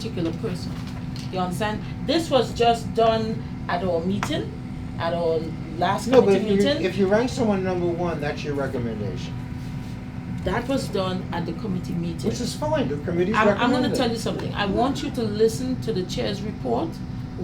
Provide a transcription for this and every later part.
particular person. You understand? This was just done at our meeting, at our last No, but committee meeting. if you rank someone number one, that's your recommendation. That was done at the committee meeting. Which is fine, the committee's I'm recommended. going to tell you something. I want you to listen to the chair's report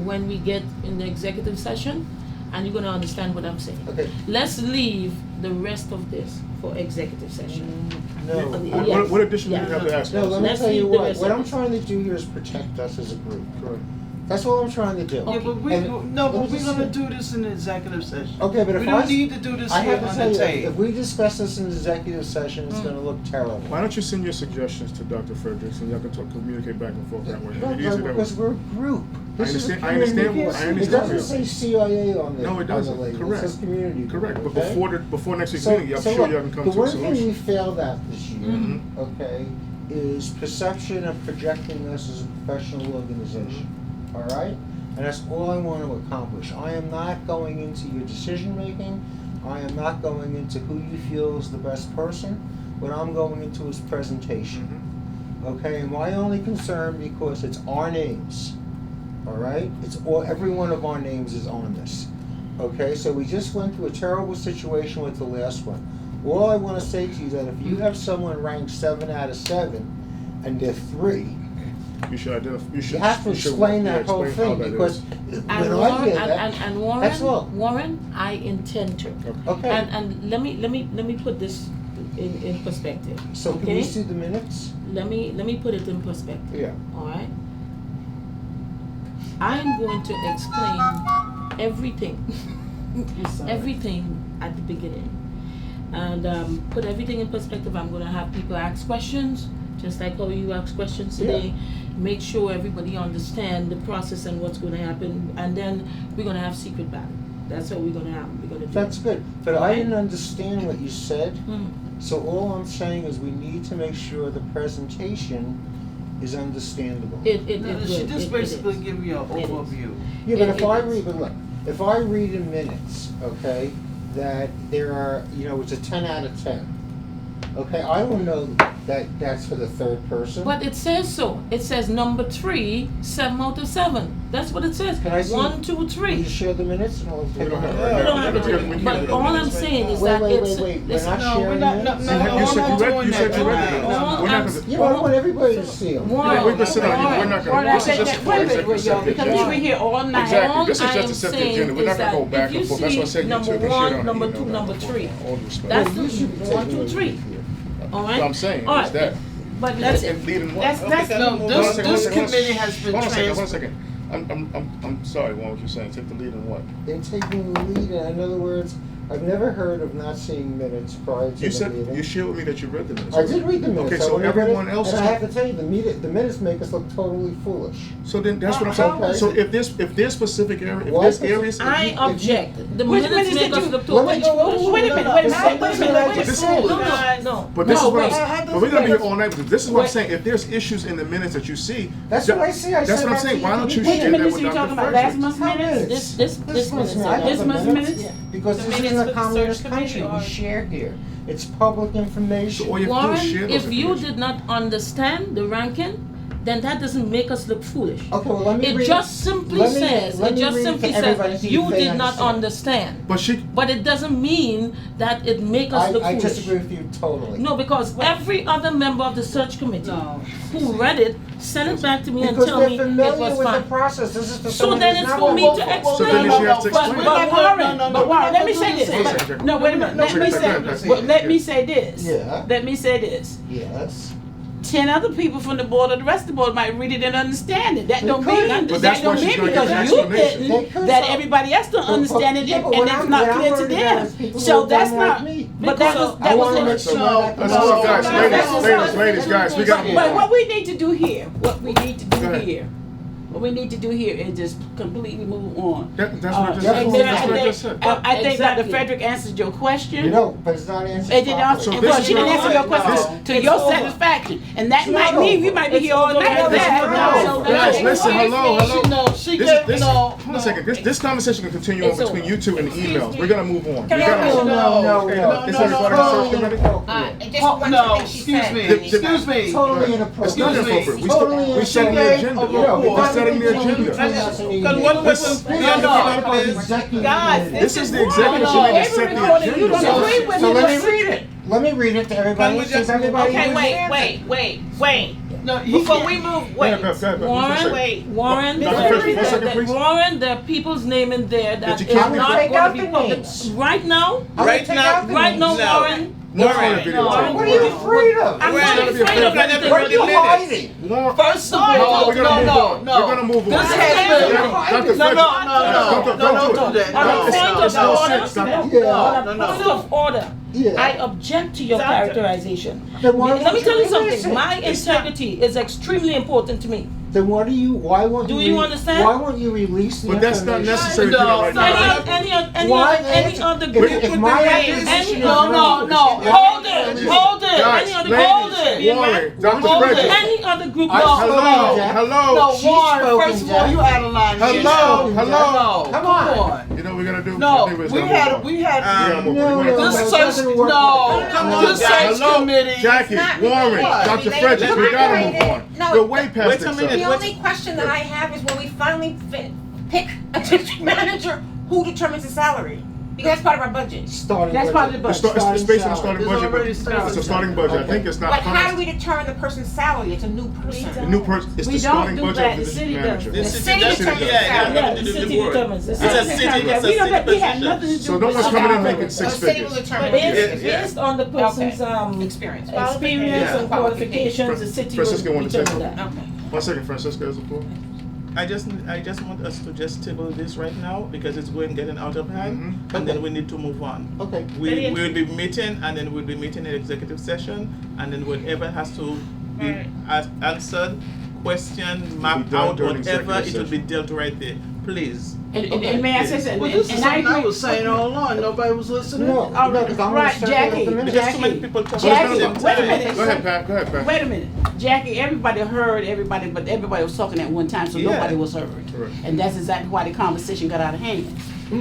when we get in the executive session, and you're going to understand what I'm saying. Okay. Let's leave the rest of this for executive session. No. Yes. What addition do you Yeah. have to ask? No, let me Let's tell you leave the what. rest What of I'm it. trying to do here is protect us as a group. Correct. That's all I'm trying to do. Yeah, but And- we're let me gonna just- do this in the executive session. Okay, but if we don't need to do this I here have to on tell the you, tape. if we discuss this in the executive session, it's gonna look terrible. Why don't you send your suggestions to Dr. Fredericks and y'all can communicate back and forth that way? No, It'd be easier that way. because we're a group. This is a I understand. community. I understand. It doesn't say CIA on the, No, it on the doesn't. label. Correct. It says community. group, Correct, but okay? before next week's So, meeting, I'm so sure look, y'all can come the to a one thing we solution. failed at this year, Mhm. okay, is perception of projecting us as a professional organization, all right? And that's all I want to accomplish. I am not going into your decision-making. I am not going into who you feel is the best person. What I'm going into is presentation, okay? And my only concern, because it's our names, all right? It's all, every one of our names is on this, okay? So we just went through a terrible situation with the last one. All I want to say to you is that if you have someone ranked 7 out of 7 and they're 3, You should identify. you have to explain that whole thing, because when And I Warren, hear that, and Warren, that's all. Warren, I intend to. Okay. And let me put this in perspective. So can okay? we see the minutes? Let me put it in perspective. Yeah. All right. I am going to explain everything at the beginning, and put everything in perspective. I'm going to have people ask questions, just like how you ask questions today. Make sure everybody understand the process and what's going to happen, and then we're going to have secret ballot. That's what we're going to have. We're going to do. That's good, but I didn't understand what you said, Mm. so all I'm saying is we need to make sure the presentation is understandable. It No, she would. just It basically is. give you an It is. overview. Yeah, but It if I is. read, but look, if I read in minutes, okay, that there are, it's a 10 out of 10. Okay, I don't know that that's for the third person. But it says so. It says number 3, 7 out of 7. That's what it says. Can I see- 1, 2, Will 3. you share the minutes and I'll We take don't have a it look? right We now. don't have to do We it. can't But do it all on I'm minutes. saying is Wait, that wait, it's. wait, we're listen, not No, sharing we're not, minutes? no, You we're said not you read- doing you said that you read tonight. it. All We're not I'm- gonna- Yeah, but I want everybody to see them. Warren, We can sit down. We're Warren, not gonna. This is just for Wait, executive y'all, session. because agenda. we're here all night. Exactly. All This is I just am to set the saying agenda. We're not is gonna go that back if you and forth. That's why I see said you number took and shit one, on it. number You know, two, back number and forth. three. All due respect. That's Well, you should be 1, 2, taking 3. over here. All right. What I'm saying All is right. that. But That's- listen, And leading what? That's No, Hold on a this second, hold on a second, committee has been Hold on a second. Hold on a trans. second. I'm sorry. What you're saying? Take the lead in what? In taking the lead, in other words, I've never heard of not seeing minutes prior to You the said meeting. you shared with me that you read the minutes. I did read the minutes. Okay, I so went over everyone it, else. and I have to tell you, the minutes make us look totally foolish. So then that's what I'm How saying. is So it- if there's specific area, if Why there's specific- areas. I object. The Which minutes minutes make did us you- look Let totally me go- foolish. Wait a minute, wait a minute, wait a minute, wait a This- minute. No, no. But this No, is what wait. but we're gonna be here all night. But this is what I'm Wait. saying. If there's issues in the minutes that you see, That's what I see. I That's said what I'm that to saying. you Why at don't the you beginning. share Which that minutes with are you Dr. talking about? Last Fredericks? month's How minutes? minutes? This This minutes I are have This the month's minutes? Because The this is minutes in for a the communist search country. committee We or- share here. It's public information. So all you have to do Warren, is share those if you information. did not understand the ranking, then that doesn't make us look foolish. Okay, well, let me It read. just simply let me- says, let it me just read simply to everybody says, so you they did not understand. But she. But it doesn't mean that it make us look I foolish. disagree with you totally. No, because every other member of the search committee No. who read it sent it back to me and Because tell they're me it familiar was with the fine. process. This is for So someone then who's it's not for on me board. to So then explain. you have to explain. But Warren, but Warren, let me say this. Hold on a But- second. No, wait a minute. Let me say. Well, let me say this. Yeah. Let me say this. Yes. 10 other people from the board or the rest of the board might read it and understand it. That don't They mean could. But that's that don't why she's mean gonna because give an you explanation. They didn't could, that so- everybody else don't understand it yeah, and but what it's I'm- not what I'm clear to worried about them. is people So who that's don't like not. me. But that Because was I that want to make was sure no. that Let's no, go, guys. no, Ladies, we got. But what we need to do here, what we need to Go do ahead. here, what we need to do here is just completely move on. That's what I just That's said. what That's what I just said. I think Exactly. Dr. Frederick answered your question. You know, but it's not answered It didn't answer. So properly. this Well, is she didn't your- answer your question this- to it's your over. satisfaction, and that It's might not mean you over. might be It's here all over. night. It's for that. not No. over. Well, Guys, listen, hello. No, she This, gave this, no. hold on a second. This conversation can continue on It's between over. you two and the emails. We're gonna move on. We Can I gotta ask move you- on. No. Is there regarding the search committee? Just one No, thing she excuse said. me. The- Excuse me. Totally It's not inappropriate. inappropriate. We Totally setting the inappropriate. agenda. Okay, We're setting the agenda. Can one person be on the floor, please? Guys, This is the No, executive no, committee that every set the recording, you don't agenda. agree with So me. let me read it. Let me read it to everybody. Can we See if just- everybody Okay, understands wait. No, he Before can't. we move, Go wait. ahead, Beth, go ahead, Beth. Warren, Wait. Warren, Dr. there- Frederick, 1 second, there- please. Warren, there are people's name in there that Did is you keep not me? going Take to out be the public. names. Right now, I'm Right gonna take now- out the right now, names. No. Warren. No, it's Warren. not a video No, tape. What are you afraid of? I'm Warren, not gotta be afraid of afraid. anything. What are you hiding? Warren, First of all, we're gonna move on. no. We're gonna move on. This has Dr. been. Frederick. No, Don't do don't do it. that. On a No, point no, of no. order, Stop. Yeah. on a No. point of order, Yeah. I object to your Doctor. characterization. Then why Let me won't tell you release something. it? My integrity is extremely important to me. Then why won't Do you? you understand? Why won't you release the But that's not information? necessary to do that right No, now. Why Any answer- other If- group? if my accusation is No, wrong- Hold it. Guys, Any other ladies, Warren, Dr. Hold it. Frederick. Any other group? I- Hello, Jack. hello. No, She's Warren, spoken, first of all, Jack. you out of line. Hello, Jack. hello. No, Come on. You know what we're gonna do? I No, think we're just we gonna move had, on. we had, Yeah, No, this that search, doesn't work no, like that. Come on, this guys. search committee. Jackie, not Warren, related. Dr. Related. Frederick, we gotta move Related. on. No. We're way past Wait a this minute. The stuff. only question that I have is when we finally pick a district manager, who determines the salary? Because that's part of our budget. Starting That's budget. part of the budget. It's based on the salary. starting It's budget. already It's started. a starting budget. I think it's not. But how do financed. we determine the person's salary? It's a new The person. new person, it's We the don't starting do budget that. of the The city district does. manager. The The city city does determines it. the Yeah, salary. Yeah, nothing the to do with city the board. determines. It's a city, it's a We city have nothing to position. do So no with one's that. coming in making The six city will figures. determine Based, Yeah. based on the person's experience. experience and Yeah. qualifications, the city Francisco will wanted to determine take that. Okay. 1 second, Francisco has the floor. I just want us to just table this right now because it's getting out of hand, Mhm. and then we need to move on. Okay. We will be meeting, and then we'll be meeting in executive session, and then whatever has to be answered, question, mapped done out, during whatever, executive it will be session. dealt right there. Please. And may I say something? Well, this is And I something I agree. was saying all along, nobody was listening. No, Oh, no, because I'm right, gonna Jackie. circulate the minutes. Because too many people talk Jackie, at the same wait a time. minute. Go ahead, Pat. Go ahead, Pat. Wait a minute, Jackie. Everybody heard everybody, but everybody was talking at one time, so Yeah. nobody was heard. Correct. And that's exactly why the conversation got out of hand.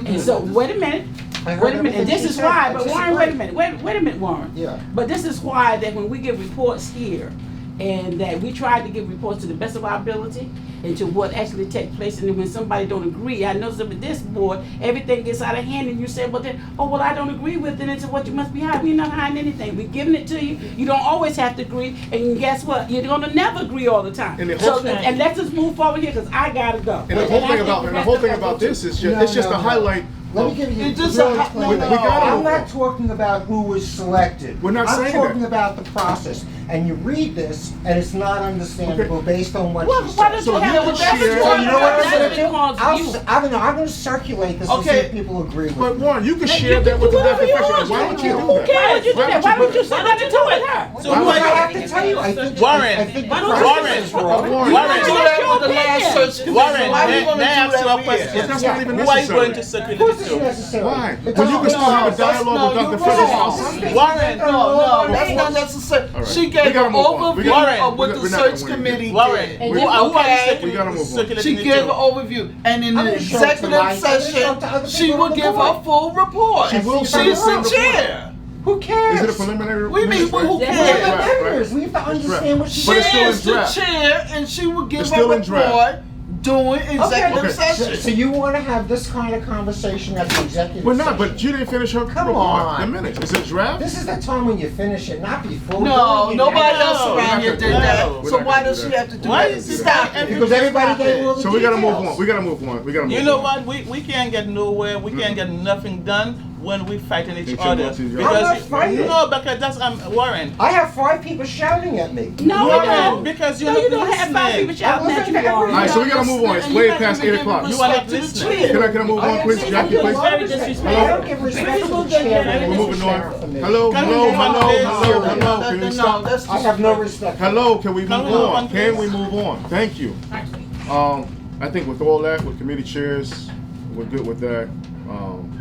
And so, wait a minute. I heard Wait a minute. And everything this she is said. why. I But just Warren, agree. wait a minute. Wait a minute, Warren. Yeah. But this is why that when we give reports here, and that we try to give reports to the best of our ability and to what actually takes place, and then when somebody don't agree, I know some of this board, everything gets out of hand, and you say, well, then, oh, well, I don't agree with it, and so what you must be hiding. We're not hiding anything. We're giving it to you. You don't always have to agree, and guess what? You're gonna never agree all the time. And the So, whole thing- and let's just move forward here, because I gotta go. And the whole thing about this is just, No, it's just no, a no. highlight. Let me give you. It just real a- disclaimer. no, we gotta I'm move not on. talking about who was selected. We're not saying I'm talking that. about the process. And you read this, and it's not understandable based on what Well, she why said. don't So you if have you a would that's share- what- So you know what I'm that's gonna what do? it calls you. I'm gonna circulate this and see Okay. if people agree with But me. Warren, you can You share can that with do the whatever you professional. want. Why would you do Who that? cares? You do that. Why would you put say that to her? So Well, why I don't- have to tell you, I think Warren, I think the why don't- process is wrong. Warren, You Warren, do that with the last search committee. Warren, Why you may gonna I do ask that you a with question? But that's not even Who are you going to necessary. Of circulate course it it's to? necessary. Why? Because When you can still have a that's- dialogue with no, Dr. you're Frederick wrong. outside. Warren, No, that's not necessary. All right. She We gave gotta an move on. We overview gotta- of what we're the not search gonna win committee here. Warren, did. And who you- are okay. We gotta move on. circulating She it gave an to? overview, and in I'm the gonna show it to executive my- I'm gonna show session, it to other she people will on the give board. her full report. She will She's give a full the report. chair. Who cares? Is it a preliminary? We mean, minutes, well, who right? That's We're cares? the Draft, right? members. We have to understand what But she it's She still in is the draft. chair, and she will give It's her still in draft. report during executive Okay. session. So you want to have this kind of conversation at the executive We're not, session? but you didn't finish her Come report. on. The minutes. Is it draft? This is the time when you finish it, not before. No, nobody else No, around here did we're that. not So gonna why do does that. she have to do Why that? is it Stop that it. Because everybody gave all the So we gotta move details. on. We gotta move on. We gotta move on. You know what? We can't get nowhere. We can't get nothing done when we fighting each Each other. other. I'm not fighting. No, because that's Warren. I have 5 people shouting at me. No, you Warren, don't. because you're No, you not don't have 5 people listening. shouting at you, I Warren. All right, so we gotta move on. It's And way you past have to 8 o'clock. give You are not respect to the listening. chair. Can I move on, please? Jackie, You're please. very disrespectful. I don't give respect to the chair. We're We're moving on. for me. Hello, Can we hello, move on, hello, please? hello, hello. Can you stop? that's I have no respect. Hello, can we Can move we move on? on, Can please? we move on? Thank you. I think with all that, with committee chairs, we're good with that.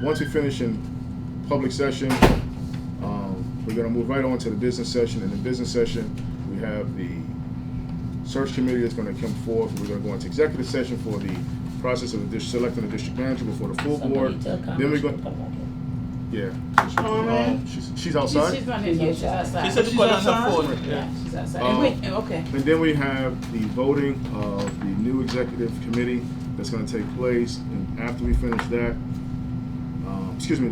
Once we finish in public session, we're gonna move right on to the business session. In the business session, we have the search committee is gonna come forth. We're gonna go into executive session for the process of selecting the district manager before the full board. Then we're going, yeah. She's outside? She's not here yet, she's outside. She said to She's call on outside? her phone. Yeah, she's outside. Um, And wait, okay. And then we have the voting of the new executive committee that's gonna take place, and after we finish that, excuse me,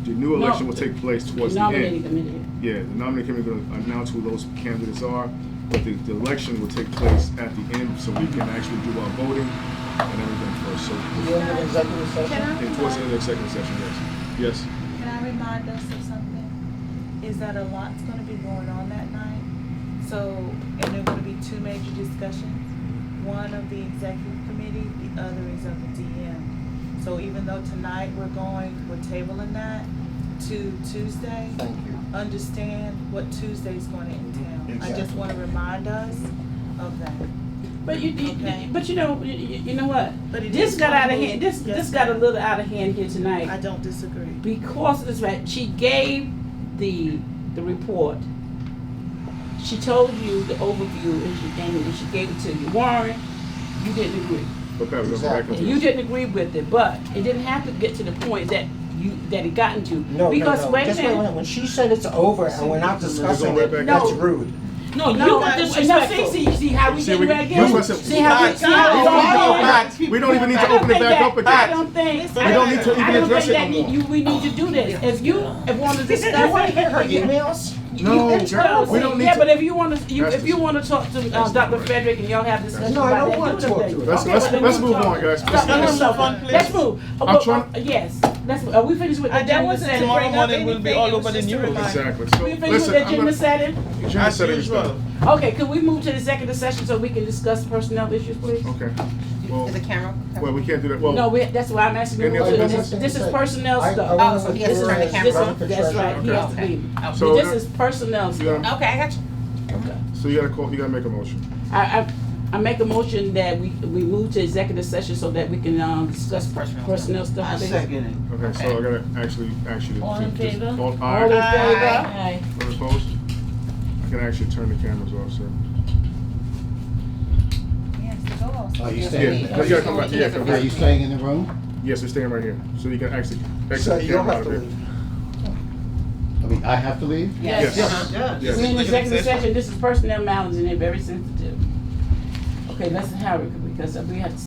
the new election will take place towards the Nominating end. committee. Yeah, the nominating committee will announce who those candidates are, but the election will take place at the end, so we can actually do our voting and everything first, so. You in an executive session? And towards the end of the executive session, yes. Yes. Can I remind us of something? Is that a lot's gonna be going on that night? So, and there are gonna be two major discussions. One of the executive committee, the other is of the DM. So even though tonight we're tabling that to Tuesday, Thank you. understand what Tuesday's gonna entail. I just Exactly. wanna remind us of that. But you Okay. you know what? But it This is got out of one hand, move. this Yes, got a ma'am. little out of hand here I tonight. don't disagree. Because of this, right, she gave the report. She told you the overview and she gave it to you. Warren, you didn't agree. Okay, we're going back Exactly. into You this. didn't agree with it, but it didn't have to get to the point that it gotten to. No, Because no, no. wait a Just wait a minute. minute. When she said it's over and we're not discussing right it, back that's into it. rude. No, you No, were no, disrespectful. see how we See, getting we- right that's again? what I said. See how we, see how it's No, all no, going? We don't even need to I don't open it think back that- up I again. don't think. We don't need to even I don't address think it no that more. we need to do this. If you want to You discuss want to hear her it. emails? No, No, we don't need yeah, to. but if you want to, That's if you want to talk to that's Dr. right. Frederick and y'all have discussion No, I about don't that, wanna do the talk thing. to her. Let's- Okay, let's- then let's we'll move talk. on, guys. Stop, Let's- no, let's- let's move. I'm trying- Yes, let's move. Are we finished with the That agenda wasn't setting? Tomorrow bring up morning will be anything, all it was over the just a news. reminder. Exactly. So, We finished with listen, the I'm agenda gonna, setting? agenda As setting is usual. done. Okay, could we move to the executive session so we can discuss personnel issues, please? Okay. Well, Is the camera? well, we can't do that. Well, No, that's why I'm asking you. Any to other move to business? this is personnel I stuff. wanna Oh, so he has to withdraw turn the as camera running off? for That's right, he treasurer. has to Okay. leave. So This that- is personnel you stuff. gotta, Okay, I got you. Okay. so you gotta make a motion. I make a motion that we move to executive session so that we can discuss personnel stuff. I please. second it. Okay, so I gotta actually All in favor? All in All right. favor? Aye. Opposed? I can actually turn the cameras off, sir. Yes, the doors. Are you Yeah, staying? you gotta come back. Yeah, come Are back. you staying in the room? Yes, we're staying right here, so you can actually So exit the you'll camera out have of to here. leave. I mean, I have to leave? Yes. Yes. Yes. We're in executive session. This is personnel matters and they're very sensitive. Okay, let's hurry because we have to